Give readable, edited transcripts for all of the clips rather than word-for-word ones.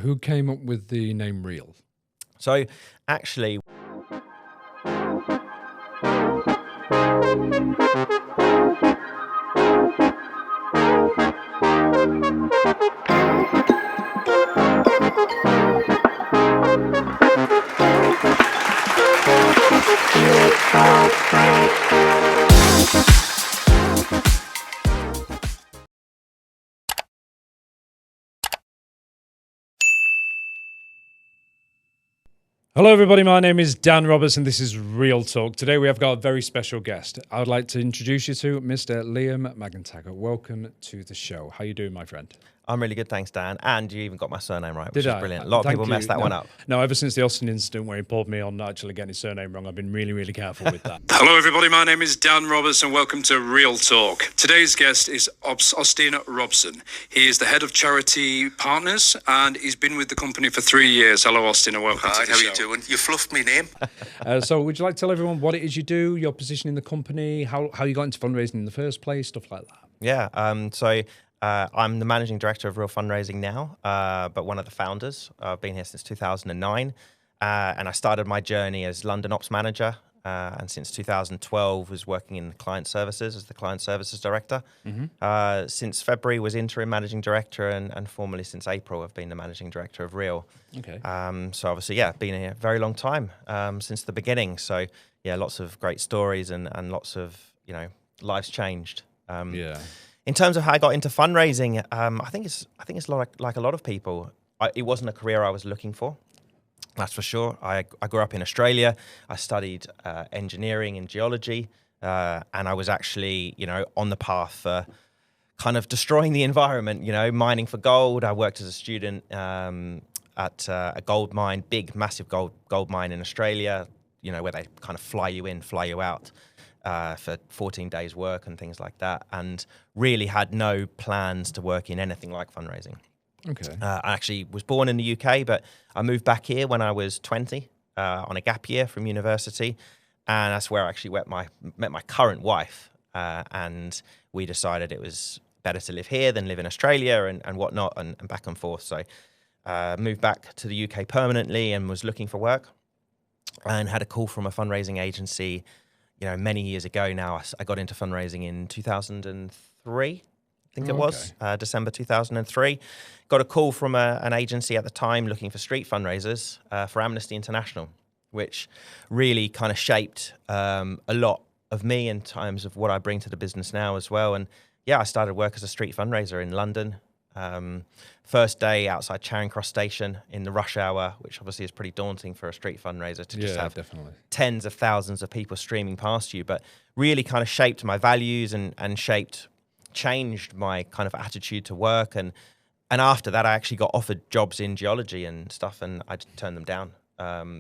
Who came up with the name Real? So actually, Hello everybody, my name is Dan Roberts and this is Real Talk. Today we have got a very special guest. I would like to introduce you to Mr. Liam McEntegart. Welcome to the show. How you doing, my friend? I'm really good, thanks, Dan. And you even got my surname right, which Did is I? brilliant. A lot of Thank people you. mess that one up. No, ever since the Austin incident where he pulled me on actually getting his surname wrong, I've been really careful with that. Hello everybody, my name is Dan Roberts and welcome to Real Talk. Today's guest is Austin Robson. He is the head of charity partners and he's been with the company for 3 years. Hello Austin and welcome to the show. How are you doing? You fluffed me name. So would you like to tell everyone what it is you do, your position in the company, how you got into fundraising in the first place, stuff like that? Yeah, I'm the managing director of Real Fundraising now, but one of the founders. I've been here since 2009, and I started my journey as London Ops Manager, and since 2012 was working in client services as the client services director. Mm-hmm. Since February was interim managing director, and formally since April I've been the managing director of Real. Okay. So obviously, been here a very long time, since the beginning. So yeah, lots of great stories and lots of, lives changed. In terms of how I got into fundraising, I think it's like a lot of people. It wasn't a career I was looking for, that's for sure. I grew up in Australia. I studied engineering and geology, and I was actually, on the path for kind of destroying the environment. Mining for gold. I worked as a student at a gold mine, big, massive gold mine in Australia. Where they kind of fly you in, fly you out. For 14 days work and things like that, and really had no plans to work in anything like fundraising. Okay. I actually was born in the UK, but I moved back here when I was 20 on a gap year from university, and that's where I actually met my current wife, and we decided it was better to live here than live in Australia and whatnot, and back and forth. So moved back to the UK permanently and was looking for work, and had a call from a fundraising agency many years ago now. I got into fundraising in 2003, I think it was, December 2003. Got a call from an agency at the time looking for street fundraisers for Amnesty International, which really kind of shaped a lot of me in terms of what I bring to the business now as well. And I started work as a street fundraiser in London. First day outside Charing Cross Station in the rush hour, which obviously is pretty daunting for a street fundraiser to just have tens of thousands of people streaming past you, but really kind of shaped my values and changed my kind of attitude to work. And after that, I actually got offered jobs in geology and stuff, and I turned them down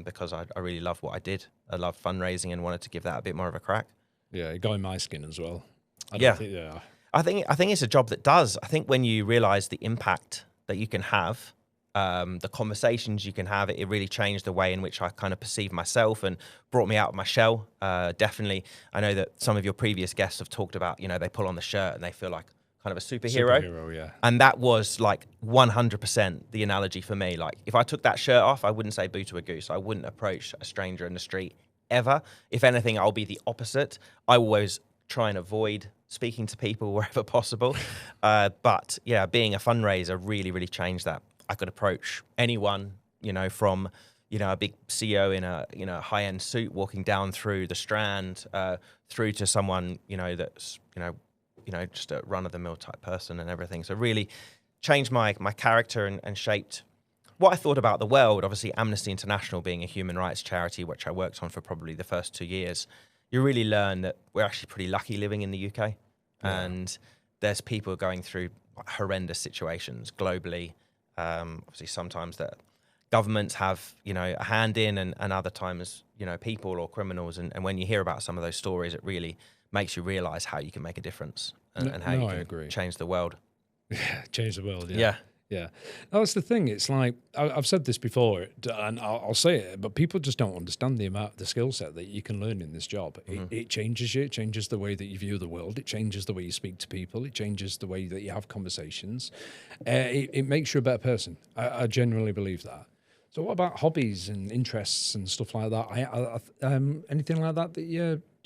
because I really loved what I did. I loved fundraising and wanted to give that a bit more of a crack. Yeah, it got in my skin as well. I think it's a job that does. I think when you realize the impact that you can have, the conversations you can have, it really changed the way in which I kind of perceive myself and brought me out of my shell. Definitely. I know that some of your previous guests have talked about, they pull on the shirt and they feel like kind of a superhero. Yeah. And that was like 100% the analogy for me. Like if I took that shirt off, I wouldn't say boo to a goose. I wouldn't approach a stranger in the street ever. If anything, I'll be the opposite. I always try and avoid speaking to people wherever possible. But being a fundraiser really changed that. I could approach anyone, from, a big CEO in a high-end suit walking down through the Strand, through to someone, that's, just a run-of-the-mill type person and everything. So really changed my character and shaped what I thought about the world. Obviously, Amnesty International being a human rights charity, which I worked on for probably the first 2 years, you really learn that we're actually pretty lucky living in the UK. And there's people going through horrendous situations globally. Obviously, sometimes that governments have, a hand in, and other times, people or criminals. And when you hear about some of those stories, it really makes you realize how you can make a difference and how you can change the world. Yeah, change the world. Yeah. Yeah, that's the thing. It's like I've said this before, and I'll say it, but people just don't understand the skill set that you can learn in this job. It changes you. It changes the way that you view the world. It changes the way you speak to people. It changes the way that you have conversations. It makes you a better person. I genuinely believe that. So, what about hobbies and interests and stuff like that? Anything like that do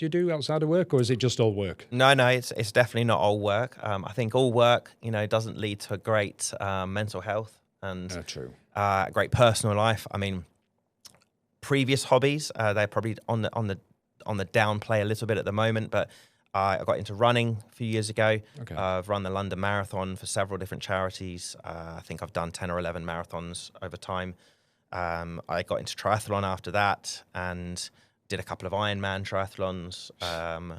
you do outside of work, or is it just all work? No, it's definitely not all work. I think all work, doesn't lead to a great mental health and True. A great personal life. I mean, previous hobbies, they're probably on the downplay a little bit at the moment, but I got into running a few years ago. Okay. I've run the London Marathon for several different charities. I think I've done 10 or 11 marathons over time. I got into triathlon after that and did a couple of Ironman triathlons,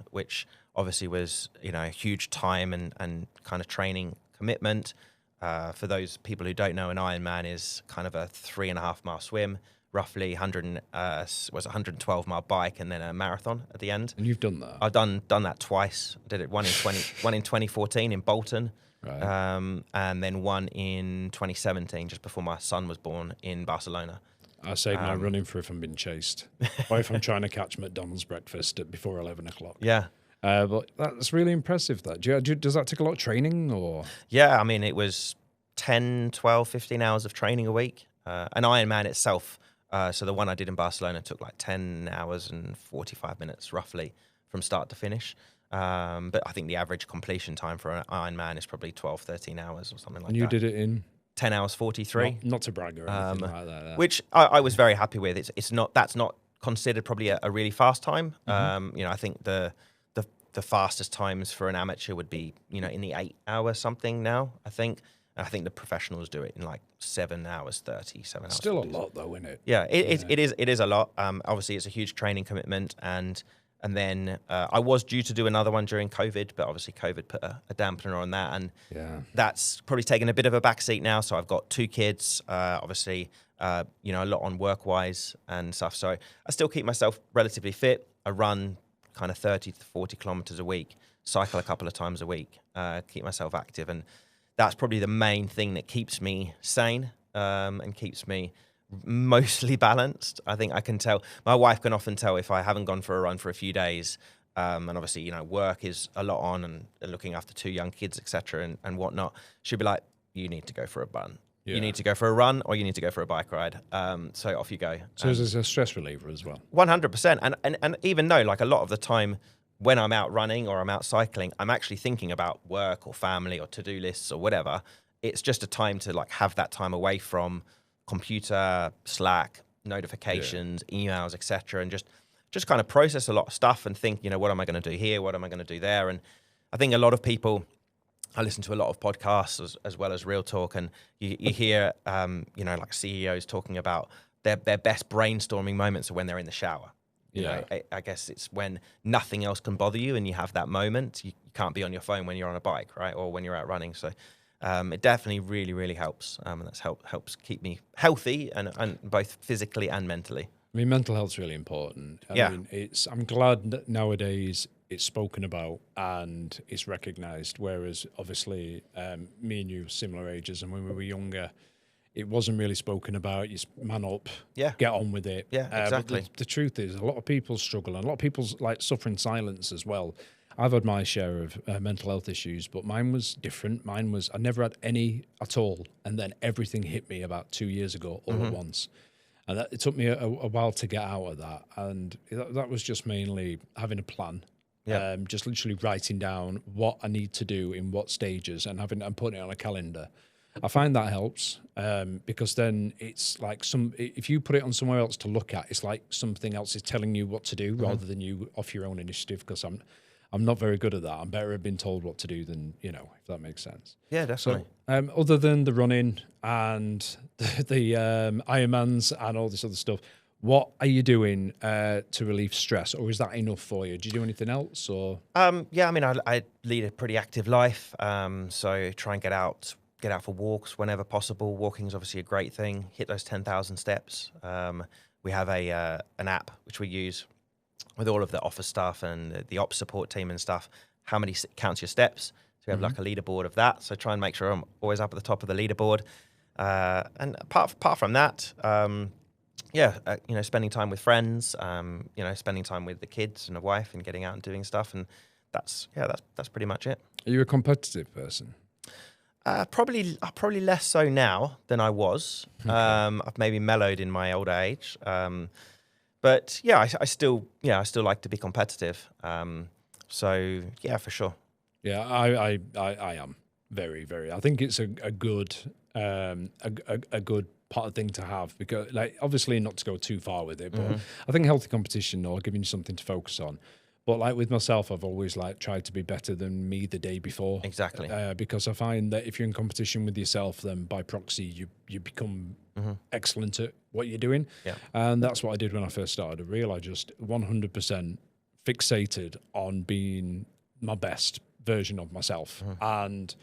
which obviously was, a huge time and kind of training commitment. For those people who don't know, an Ironman is kind of a 3.5 mile swim, roughly 112 mile bike, and then a marathon at the end. And you've done that? I've done that twice. I did it one in 2014 in Bolton. Right. And then one in 2017, just before my son was born, in Barcelona. I save my running for if I'm being chased, or if I'm trying to catch McDonald's breakfast before 11 o'clock. Yeah. But that's really impressive. Does that take a lot of training, or? Yeah, I mean, it was 10, 12, 15 hours of training a week. An Ironman itself, so the one I did in Barcelona took like 10 hours and 45 minutes roughly from start to finish. But I think the average completion time for an Ironman is probably 12, 13 hours or something like that. And you did it in? 10 hours 43. Not to brag or anything like that. Which I was very happy with. That's not considered probably a really fast time. I think the fastest times for an amateur would be, in the 8 hour something now, I think. And I think the professionals do it in like 7 hours 30, 7 hours. Still 40. a lot though, isn't it? Yeah, it is a lot. Obviously it's a huge training commitment, and then I was due to do another one during COVID, but obviously COVID put a dampener on that, and that's probably taken a bit of a backseat now. So I've got 2 kids, obviously, a lot on work-wise and stuff. So I still keep myself relatively fit. I run kind of 30 to 40 kilometers a week, cycle a couple of times a week, keep myself active, and that's probably the main thing that keeps me sane and keeps me mostly balanced. I think I can tell. My wife can often tell if I haven't gone for a run for a few days, and obviously, work is a lot on, and looking after 2 young kids, etc., and whatnot. She'll be like, "You need to go for a run. Yeah. You need to go for a run, or you need to go for a bike ride." So off you go. So it's a stress reliever as well. 100%. And even though, like, a lot of the time when I'm out running or I'm out cycling, I'm actually thinking about work or family or to-do lists or whatever. It's just a time to like have that time away from computer, Slack, notifications, emails, etc., and just kind of process a lot of stuff and think, what am I going to do here? What am I going to do there? And I think a lot of people, I listen to a lot of podcasts as well as Real Talk, and you hear, like CEOs talking about their best brainstorming moments are when they're in the shower. I guess it's when nothing else can bother you and you have that moment. You can't be on your phone when you're on a bike, right? Or when you're out running. So it definitely really, really helps. And that's helps keep me healthy and both physically and mentally. I mean, mental health's really important. I mean, I'm glad that nowadays it's spoken about and it's recognised, whereas obviously me and you similar ages, and when we were younger, it wasn't really spoken about. You man up, get on with it. Yeah, exactly. But the truth is, a lot of people struggle, and a lot of people's like suffer in silence as well. I've had my share of mental health issues, but mine was different. I never had any at all, and then everything hit me about 2 years ago all at once. And it took me a while to get out of that. And that was just mainly having a plan. Just literally writing down what I need to do in what stages and putting it on a calendar. I find that helps because then it's like if you put it on somewhere else to look at, it's like something else is telling you what to do rather than you off your own initiative, because I'm not very good at that. I'm better at being told what to do than, if that makes sense. Yeah, definitely. So, other than the running and the Ironmans and all this other stuff, what are you doing to relieve stress, or is that enough for you? Do you do anything else? Or yeah, I mean, I lead a pretty active life, so try and get out for walks whenever possible. Walking is obviously a great thing. Hit those 10,000 steps. We have an app which we use with all of the office staff and the ops support team and stuff. How many counts your steps? we have like a leaderboard of that. So try and make sure I'm always up at the top of the leaderboard. And apart from that, spending time with friends, spending time with the kids and a wife and getting out and doing stuff. And that's pretty much it. Are you a competitive person? Probably less so now than I was. Okay. I've maybe mellowed in my older age. But yeah, I still like to be competitive. So yeah, for sure. Yeah, I am very, very. I think it's a good part of thing to have, because like obviously not to go too far with it, but I think healthy competition or giving you something to focus on. But like with myself, I've always like tried to be better than me the day before. Exactly. Because I find that if you're in competition with yourself, then by proxy you become excellent at what you're doing. Yeah. And that's what I did when I first started Reel. I just 100% fixated on being my best version of myself. And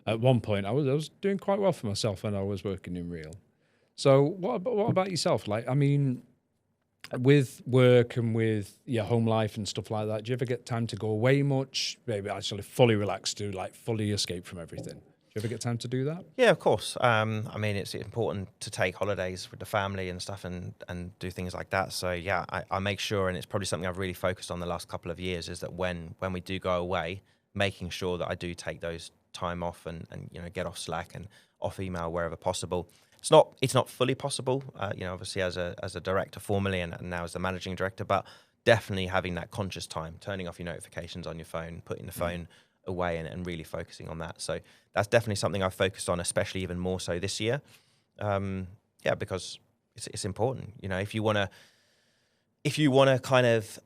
at one point I was doing quite well for myself when I was working in Reel. So what about yourself? Like, I mean, with work and with your home life and stuff like that, do you ever get time to go away much? Maybe actually fully relax, to like fully escape from everything. Do you ever get time to do that? Yeah, of course. I mean, it's important to take holidays with the family and stuff and do things like that. So yeah, I make sure, and it's probably something I've really focused on the last couple of years, is that when we do go away, making sure that I do take those time off and get off Slack and off email wherever possible. It's not fully possible, obviously as a director formerly and now as the managing director, but definitely having that conscious time, turning off your notifications on your phone, putting the phone away and really focusing on that. So that's definitely something I've focused on, especially even more so this year. Because it's important. If you want to kind of,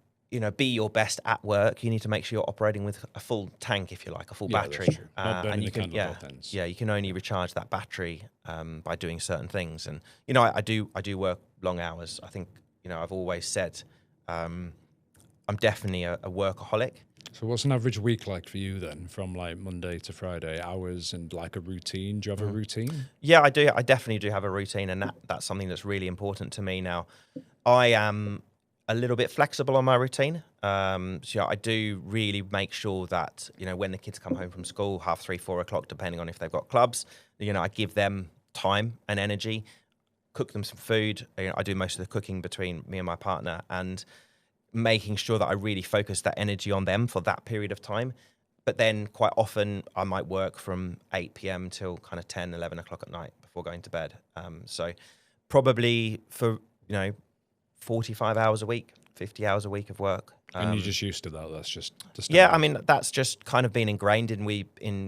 be your best at work, you need to make sure you're operating with a full tank, if you like, a full battery. That's true. Not burning and you the can, candle both ends. you can only recharge that battery by doing certain things. And I do work long hours. I think I've always said I'm definitely a workaholic. So what's an average week like for you then, from like Monday to Friday, hours and like a routine? Do you have a routine? Yeah, I do. I definitely do have a routine, and that's something that's really important to me now. I am a little bit flexible on my routine. So I do really make sure that, when the kids come home from school, 3:30, 4 o'clock, depending on if they've got clubs, I give them time and energy, cook them some food. I do most of the cooking between me and my partner, and making sure that I really focus that energy on them for that period of time. But then quite often I might work from 8 p.m. till kind of 10, 11 o'clock at night before going to bed. So probably for, 45 hours a week, 50 hours a week of work. And you're just used to that. That's just the standard. Yeah, I mean, that's just kind of been ingrained in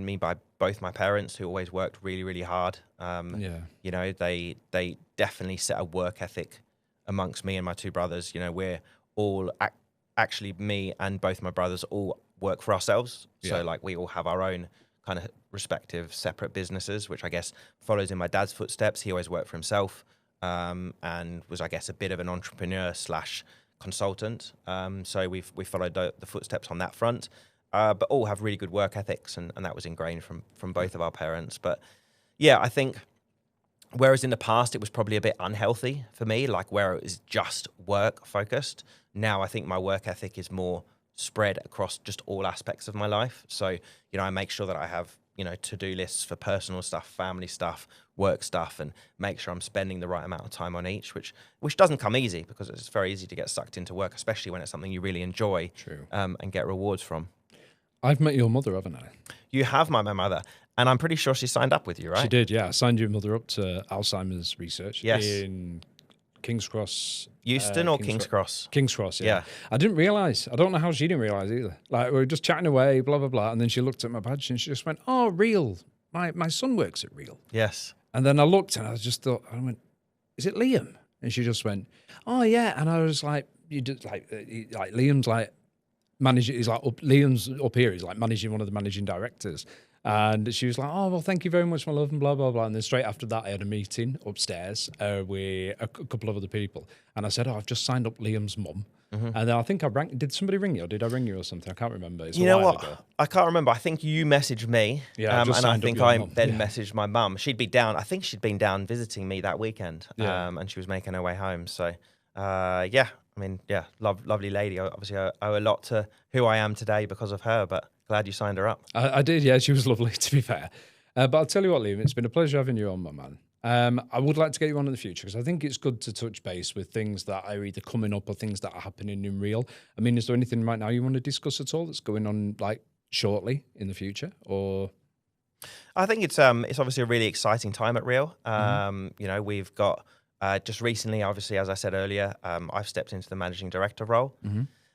me by both my parents, who always worked really, really hard. They definitely set a work ethic amongst me and my two brothers. We're all actually, me and both my brothers all work for ourselves. Yeah. So like we all have our own kind of respective separate businesses, which I guess follows in my dad's footsteps. He always worked for himself. And was, I guess, a bit of an entrepreneur / consultant. So we followed the footsteps on that front, but all have really good work ethics, and that was ingrained from both of our parents. But yeah, I think whereas in the past it was probably a bit unhealthy for me, like where it was just work focused, now I think my work ethic is more spread across just all aspects of my life. So, I make sure that I have, to-do lists for personal stuff, family stuff, work stuff, and make sure I'm spending the right amount of time on each, which doesn't come easy, because it's very easy to get sucked into work, especially when it's something you really enjoy. True. And get rewards from. I've met your mother, haven't I? You have met my mother, and I'm pretty sure she signed up with you, right? She did, yeah. I signed your mother up to Alzheimer's research. Yes. In King's Cross. Euston or King's Cross? King's Cross, yeah. I didn't realise. I don't know how she didn't realise either. Like, we were just chatting away, blah, blah, blah, and then she looked at my badge and she just went, "Oh, Reel. My son works at Reel." Yes. And then I looked and I just thought, I went, "Is it Liam?" And she just went, "Oh, yeah." And I was like, "You did like Liam's like managing, he's like Liam's up here, he's like managing one of the managing directors." And she was like, "Oh, well, thank you very much, my love," and blah, blah, blah. And then straight after that, I had a meeting upstairs with a couple of other people. And I said, "Oh, I've just signed up Liam's mum." And then I think did somebody ring you, or did I ring you or something? I can't remember. It's you know what? Ago. I can't remember. I think you messaged me. Yeah, and I think I then messaged my mum. She'd be down. I think she'd been down visiting me that weekend. Yeah. And she was making her way home. So, yeah. I mean, yeah, lovely lady. Obviously, I owe a lot to who I am today because of her, but glad you signed her up. I did, yeah. She was lovely, to be fair. But I'll tell you what, Liam, it's been a pleasure having you on, my man. I would like to get you on in the future because I think it's good to touch base with things that are either coming up or things that are happening in real. I mean, is there anything right now you want to discuss at all that's going on like shortly in the future? Or I think it's obviously a really exciting time at Real. You know, we've got just recently, obviously, as I said earlier, I've stepped into the managing director role.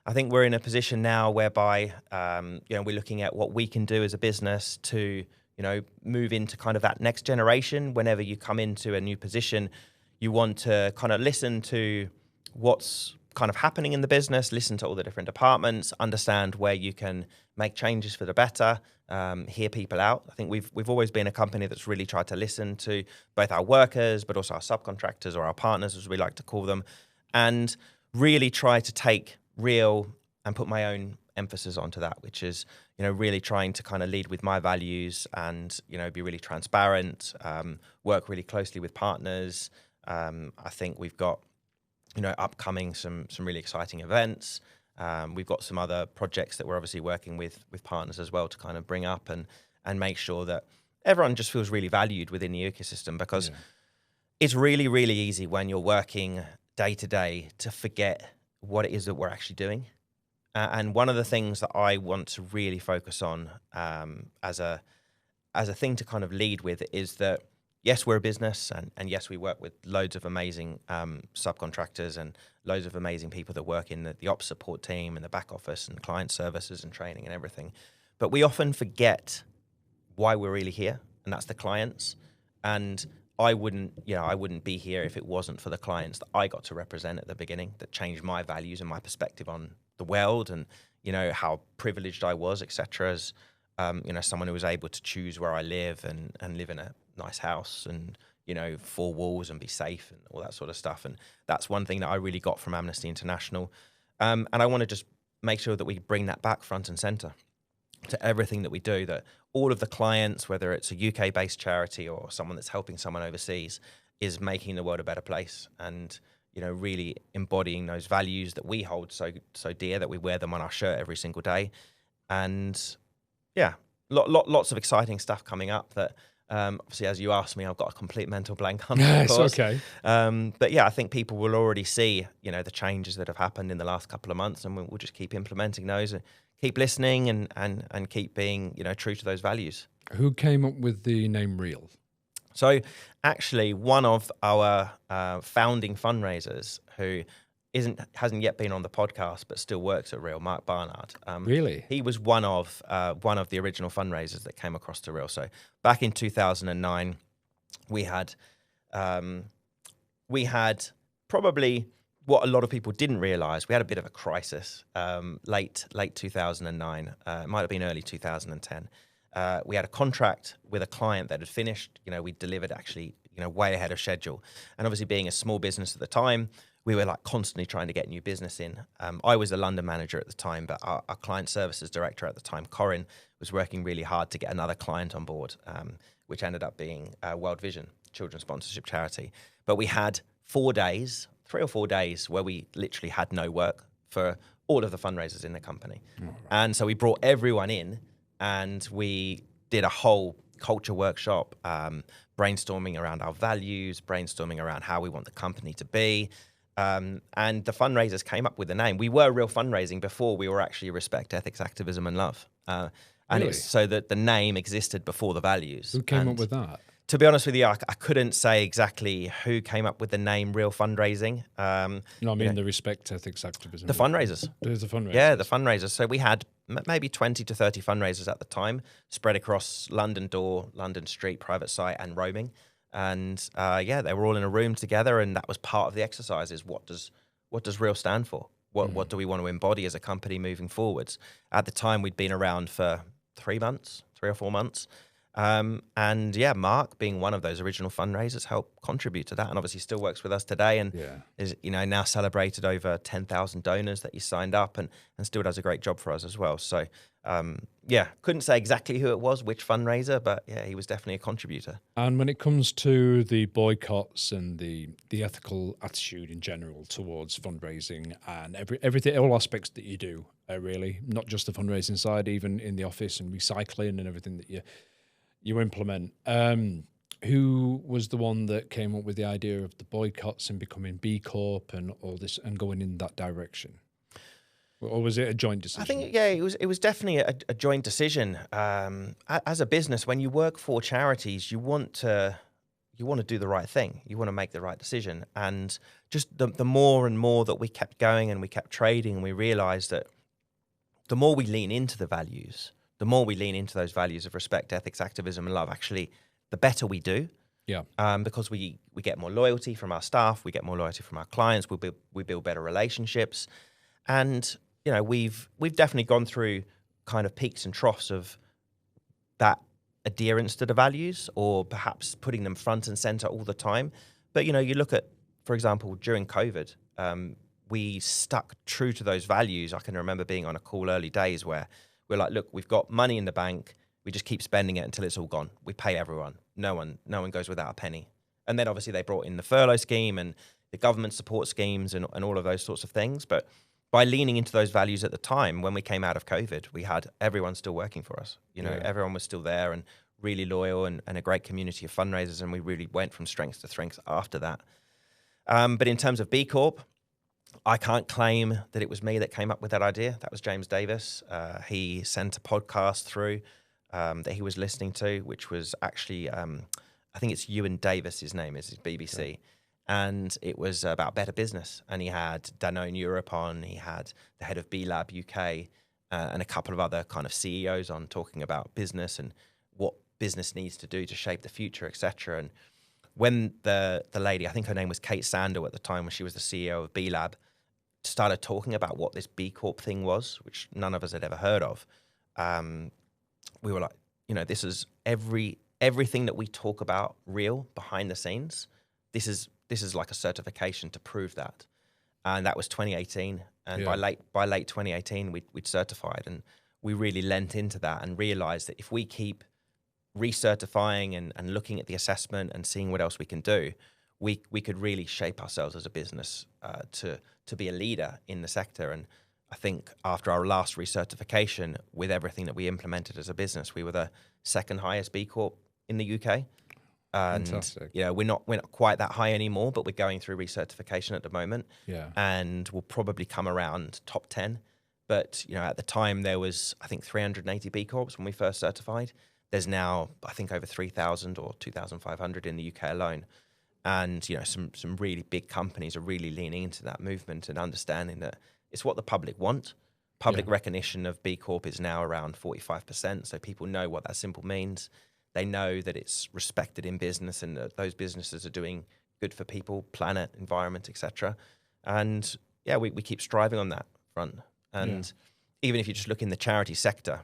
I think we're in a position now whereby you know, we're looking at what we can do as a business to, you know, move into kind of that next generation. Whenever you come into a new position, you want to kind of listen to what's kind of happening in the business, listen to all the different departments, understand where you can make changes for the better, hear people out. I think we've always been a company that's really tried to listen to both our workers, but also our subcontractors or our partners, as we like to call them, and really try to take Real and put my own emphasis onto that, which is, you know, really trying to kind of lead with my values and, you know, be really transparent, work really closely with partners. I think we've got, you know, upcoming some really exciting events. We've got some other projects that we're obviously working with partners as well to kind of bring up and make sure that everyone just feels really valued within the ecosystem, because it's really, really easy when you're working day to day to forget what it is that we're actually doing. And one of the things that I want to really focus on as a thing to kind of lead with is that, yes, we're a business, and yes, we work with loads of amazing subcontractors and loads of amazing people that work in the ops support team and the back office and client services and training and everything. But we often forget why we're really here, and that's the clients. And I wouldn't be here if it wasn't for the clients that I got to represent at the beginning, that changed my values and my perspective on the world, and, you know, how privileged I was, etc. As you know, someone who was able to choose where I live and live in a nice house and, you know, 4 walls and be safe and all that sort of stuff. And that's one thing that I really got from Amnesty International. And I want to just make sure that we bring that back front and center to everything that we do, that all of the clients, whether it's a UK-based charity or someone that's helping someone overseas, is making the world a better place and, you know, really embodying those values that we hold so dear, that we wear them on our shirt every single day. And yeah, lots of exciting stuff coming up that, obviously, as you asked me, I've got a complete mental blank on. It's okay. But yeah, I think people will already see, you know, the changes that have happened in the last couple of months, and we'll just keep implementing those and keep listening and keep being, you know, true to those values. Who came up with the name Real? So actually, one of our founding fundraisers who hasn't yet been on the podcast but still works at Real, Mark Barnard. Really? He was one of the original fundraisers that came across to Real. So back in 2009, we had probably what a lot of people didn't realize. We had a bit of a crisis late 2009. It might have been early 2010. We had a contract with a client that had finished. You know, we delivered actually, you know, way ahead of schedule. And obviously, being a small business at the time, we were like constantly trying to get new business in. I was the London manager at the time, but our client services director at the time, Corinne, was working really hard to get another client on board, which ended up being World Vision, children's sponsorship charity. But we had 3 or 4 days where we literally had no work for all of the fundraisers in the company. Oh, right. And so we brought everyone in and we did a whole culture workshop, brainstorming around our values, brainstorming around how we want the company to be. And the fundraisers came up with the name. We were Real Fundraising before we were actually Respect, Ethics, Activism and Love. And really? It's so that the name existed before the values. Who came up with that? To be honest with you, I couldn't say exactly who came up with the name Real Fundraising. No, I mean the Respect, Ethics, Activism. The fundraisers. There's the fundraisers. Yeah, the fundraisers. So we had maybe 20 to 30 fundraisers at the time, spread across London Door, London Street, private site and roaming. And yeah, they were all in a room together, and that was part of the exercise is what does Real stand for? What do we want to embody as a company moving forwards? At the time, we'd been around for 3 or 4 months. And yeah, Mark, being one of those original fundraisers, helped contribute to that, and obviously still works with us today, and is, you know, now celebrated over 10,000 donors that he signed up, and still does a great job for us as well. So Yeah, couldn't say exactly who it was, which fundraiser, but yeah, he was definitely a contributor. And when it comes to the boycotts and the ethical attitude in general towards fundraising and everything, all aspects that you do, really, not just the fundraising side, even in the office and recycling and everything that you implement. Who was the one that came up with the idea of the boycotts and becoming B Corp and all this and going in that direction? Or was it a joint decision? I think, yeah, it was definitely a joint decision. As a business, when you work for charities, you want to do the right thing. You want to make the right decision. And just the more and more that we kept going and we kept trading, and we realized that the more we lean into the values, the more we lean into those values of respect, ethics, activism, and love, actually, the better we do. Yeah. Because we get more loyalty from our staff, we get more loyalty from our clients, we build better relationships. And you know, we've definitely gone through kind of peaks and troughs of that adherence to the values, or perhaps putting them front and center all the time. But you know, you look at, for example, during COVID, we stuck true to those values. I can remember being on a call early days where we're like, look, we've got money in the bank. We just keep spending it until it's all gone. We pay everyone. No one goes without a penny. And then obviously they brought in the furlough scheme and the government support schemes and all of those sorts of things. But by leaning into those values at the time, when we came out of COVID, we had everyone still working for us. You know, everyone was still there and really loyal and a great community of fundraisers. And we really went from strength to strength after that. But in terms of B Corp, I can't claim that it was me that came up with that idea. That was James Davis. He sent a podcast through that he was listening to, which was actually, I think it's Ewan Davis, his name is, BBC. Okay. And it was about better business. And he had Danone Europe on, he had the head of B Lab UK, and a couple of other kind of CEOs on, talking about business and what business needs to do to shape the future, etc. And when the lady, I think her name was Kate Sandel at the time, when she was the CEO of B Lab, started talking about what this B Corp thing was, which none of us had ever heard of, we were like, you know, this is everything that we talk about real behind the scenes. This is like a certification to prove that. And that was 2018. And by late 2018, we'd certified, and we really lent into that and realized that if we keep recertifying and looking at the assessment and seeing what else we can do, we could really shape ourselves as a business to be a leader in the sector. And I think after our last recertification, with everything that we implemented as a business, we were the second highest B Corp in the UK. And fantastic. You know, we're not quite that high anymore, but we're going through recertification at the moment. Yeah. And we'll probably come around top 10. But you know, at the time there was, I think, 380 B Corps when we first certified. There's now, I think, over 3,000 or 2,500 in the UK alone. And you know, some really big companies are really leaning into that movement and understanding that it's what the public want. Public recognition of B Corp is now around 45%. So people know what that symbol means. They know that it's respected in business and that those businesses are doing good for people, planet, environment, etc. And yeah, we keep striving on that front. And even if you just look in the charity sector,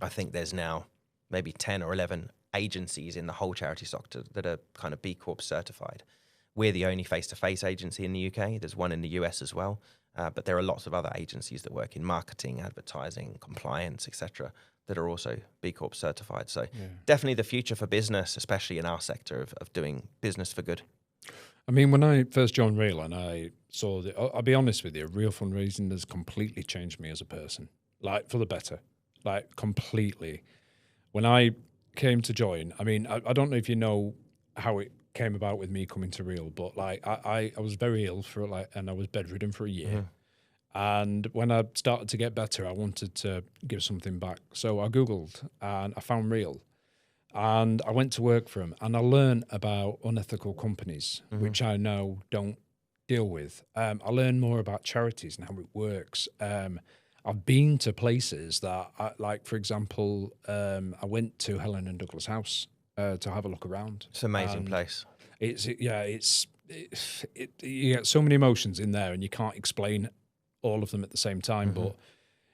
I think there's now maybe 10 or 11 agencies in the whole charity sector that are kind of B Corp certified. We're the only face-to-face agency in the UK. There's one in the US as well. But there are lots of other agencies that work in marketing, advertising, compliance, etc., that are also B Corp certified. So definitely the future for business, especially in our sector of doing business for good. I mean, when I first joined Real and I saw I'll be honest with you, Real Fundraising has completely changed me as a person, like for the better, like completely. When I came to join, I mean, I don't know if you know how it came about with me coming to Real, but like I was very ill and I was bedridden for a year. Mm-hmm. And when I started to get better, I wanted to give something back. So I Googled and I found Real. And I went to work for them and I learned about unethical companies, which I now don't deal with. I learned more about charities and how it works. I've been to places that, like, for example, I went to Helen and Douglas House to have a look around. It's an amazing place. You get so many emotions in there and you can't explain all of them at the same time, but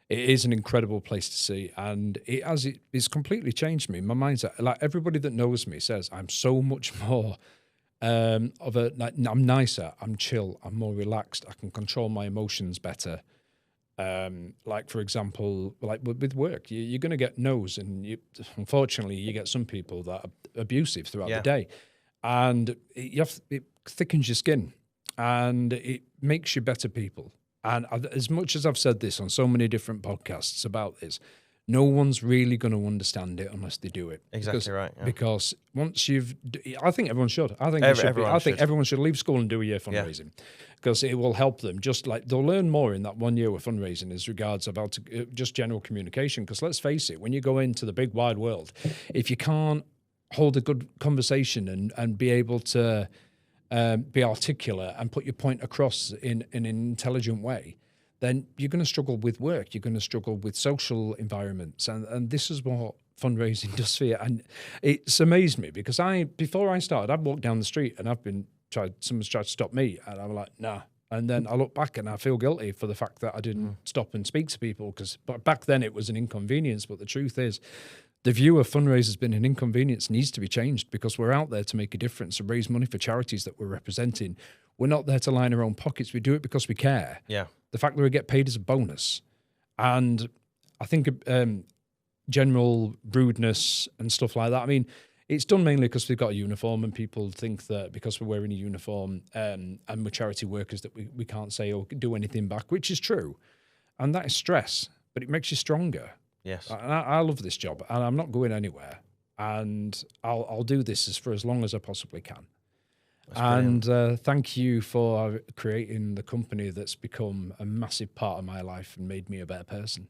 it is an incredible place to see, and it's completely changed me. My mindset, like everybody that knows me says, I'm so much more I'm nicer, I'm chill, I'm more relaxed, I can control my emotions better. Like, for example, like with work, you're going to get no's, and unfortunately, you get some people that are abusive throughout the day, and it thickens your skin, and it makes you better people. And as much as I've said this on so many different podcasts about this, no one's really going to understand it unless they do it. Exactly right. Yeah. Because once I think everyone should. I think everyone should leave school and do a year fundraising, because it will help them. Just like they'll learn more in that 1 year with fundraising as regards about just general communication. Because let's face it, when you go into the big wide world, if you can't hold a good conversation and be able to be articulate and put your point across in an intelligent way, then you're going to struggle with work. You're going to struggle with social environments. And this is what fundraising does for you. And it's amazed me, because before I started, I'd walk down the street and someone's tried to stop me, and I'm like, nah. And then I look back and I feel guilty for the fact that I didn't stop and speak to people, because back then it was an inconvenience. But the truth is, the view of fundraising has been an inconvenience, needs to be changed, because we're out there to make a difference and raise money for charities that we're representing. We're not there to line our own pockets. We do it because we care. Yeah. The fact that we get paid is a bonus. And I think general rudeness and stuff like that, I mean, it's done mainly because we've got a uniform, and people think that because we're wearing a uniform and we're charity workers that we can't say or do anything back, which is true. And that is stress, but it makes you stronger. Yes. I love this job, and I'm not going anywhere. And I'll do this for as long as I possibly can. And thank you for creating the company that's become a massive part of my life and made me a better person.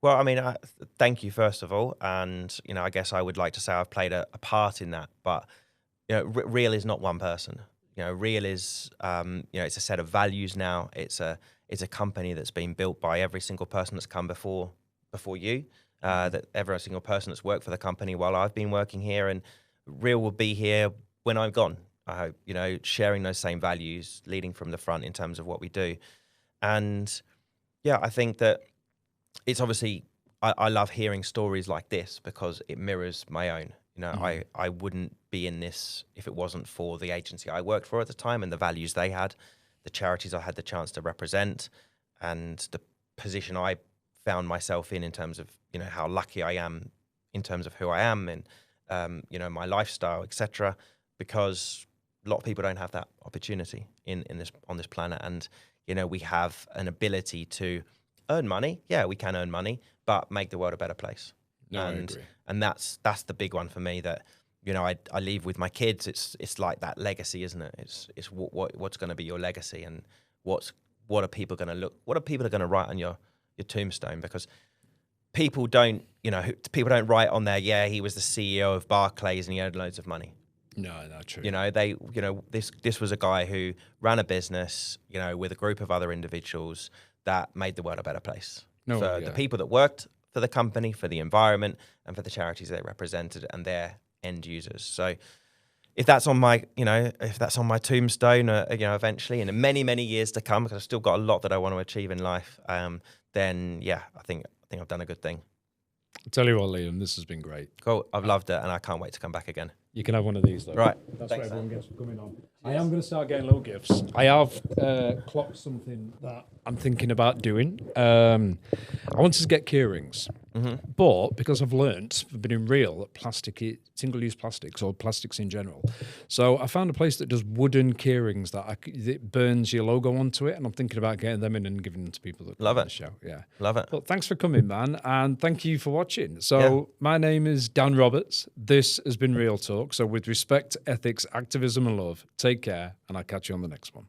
Well, I mean, thank you, first of all. And, I guess I would like to say I've played a part in that. But, Real is not one person. Real is, it's a set of values now. It's a company that's been built by every single person that's come before you, that every single person that's worked for the company while I've been working here. And Real will be here when I'm gone. I hope, sharing those same values, leading from the front in terms of what we do. And yeah, I think that it's obviously, I love hearing stories like this because it mirrors my own. I wouldn't be in this if it wasn't for the agency I worked for at the time and the values they had, the charities I had the chance to represent, and the position I found myself in terms of, how lucky I am in terms of who I am and, my lifestyle, etc. Because a lot of people don't have that opportunity on this planet, and we have an ability to earn money. Yeah, we can earn money, but make the world a better place. No, I agree. And that's the big one for me. That I leave with my kids. It's like that legacy, isn't it? It's what's going to be your legacy, and what are people going to what are people going to write on your tombstone? Because people don't write on there, yeah, he was the CEO of Barclays and he earned loads of money. No, not true. This was a guy who ran a business, with a group of other individuals that made the world a better place for the people that worked for the company, for the environment, and for the charities they represented and their end users. So if that's on my, tombstone, eventually, in many, many years to come, because I've still got a lot that I want to achieve in life, then yeah, I think I've done a good thing. I'll tell you what, Liam, this has been great. Cool. I've loved it, and I can't wait to come back again. You can have one of these, though. Right. That's Thanks, what everyone gets for coming on. I am going to start getting little gifts. I have clocked something that I'm thinking about doing. I wanted to get key rings. Mm-hmm. But because I've learnt, I've been in Real, that single-use plastics or plastics in general. So I found a place that does wooden key rings that burns your logo onto it, and I'm thinking about getting them in and giving them to people that love it. The show. Yeah, love it. Well, thanks for coming, man, and thank you for watching. So my name is Dan Roberts. This has been Real Talk. So with respect, ethics, activism, and love, take care, and I'll catch you on the next one.